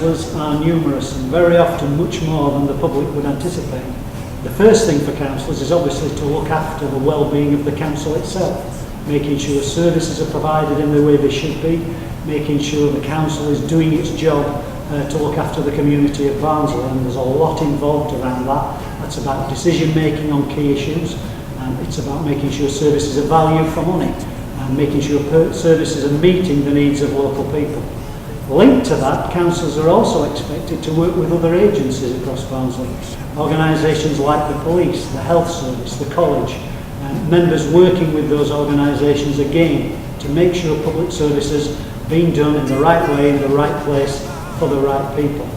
councillors are numerous and very often much more than the public would anticipate. The first thing for councillors is obviously to look after the well-being of the council itself, making sure services are provided in the way they should be, making sure the council is doing its job to look after the community of Barnsley, and there's a lot involved around that. That's about decision making on key issues, and it's about making sure services are value for money, and making sure services are meeting the needs of local people. Linked to that, councillors are also expected to work with other agencies across Barnsley, organisations like the police, the health service, the college, and members working with those organisations again to make sure public services are being done in the right way, in the right place, for the right people.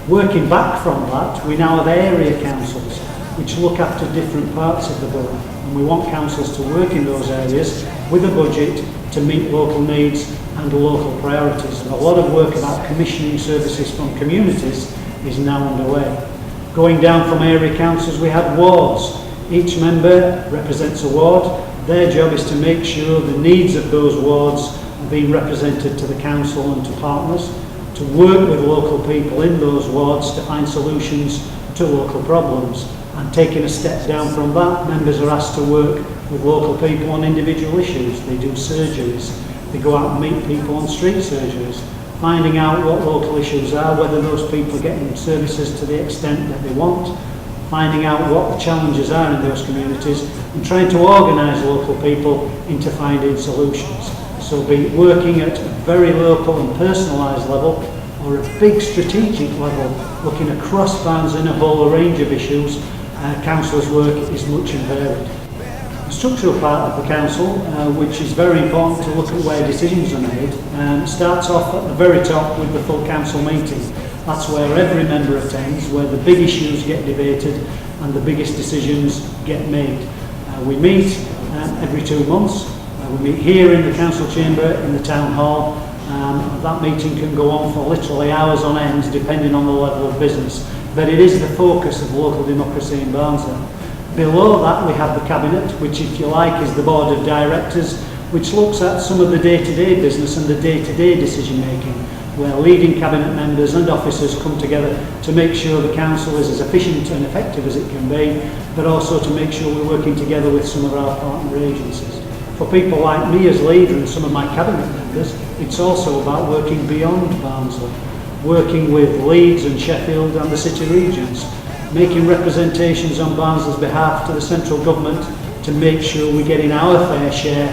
Working back from that, we now have area councils which look after different parts of the borough, and we want councils to work in those areas with a budget to meet local needs and local priorities. And a lot of work about commissioning services from communities is now underway. Going down from area councils, we have wards. Each member represents a ward. Their job is to make sure the needs of those wards are being represented to the council and to partners, to work with local people in those wards to find solutions to local problems. And taking a step down from that, members are asked to work with local people on individual issues. They do surgeries. They go out and meet people on street surgeries, finding out what local issues are, whether those people are getting services to the extent that they want, finding out what the challenges are in those communities, and trying to organise local people into finding solutions. So be it working at a very local and personalised level, or a big strategic level, looking across Barnsley in a whole range of issues, councillors' work is much and varied. The structural part of the council, which is very important to look at where decisions are made, starts off at the very top with the full council meeting. That's where every member attends, where the big issues get debated and the biggest decisions get made. We meet every 2 months. We meet here in the council chamber in the town hall. That meeting can go on for literally hours on end depending on the level of business, but it is the focus of local democracy in Barnsley. Below that we have the cabinet, which if you like is the board of directors, which looks at some of the day-to-day business and the day-to-day decision making, where leading cabinet members and officers come together to make sure the council is as efficient and effective as it can be, but also to make sure we're working together with some of our partner agencies. For people like me as leader and some of my cabinet members, it's also about working beyond Barnsley, working with Leeds and Sheffield and the city regions, making representations on Barnsley's behalf to the central government to make sure we're getting our fair share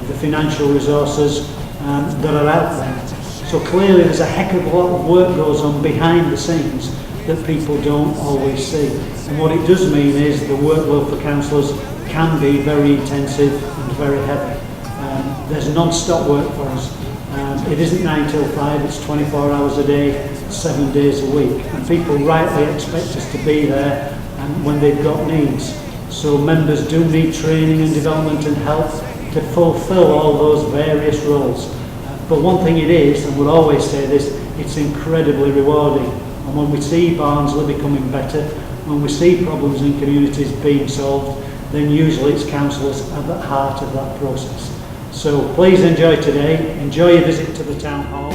of the financial resources that are out there. So clearly there's a heck of a lot of work goes on behind the scenes that people don't always see. And what it does mean is the workload for councillors can be very intensive and very heavy. There's non-stop work for us. It isn't 9 till 5, it's 24 hours a day, 7 days a week. And people rightly expect us to be there when they've got needs. So members do need training and development and help to fulfil all those various roles. But one thing it is, and we'll always say this, it's incredibly rewarding. And when we see Barnsley becoming better, when we see problems in communities being solved, then usually it's councillors at the heart of that process. So please enjoy today, enjoy your visit to the town hall.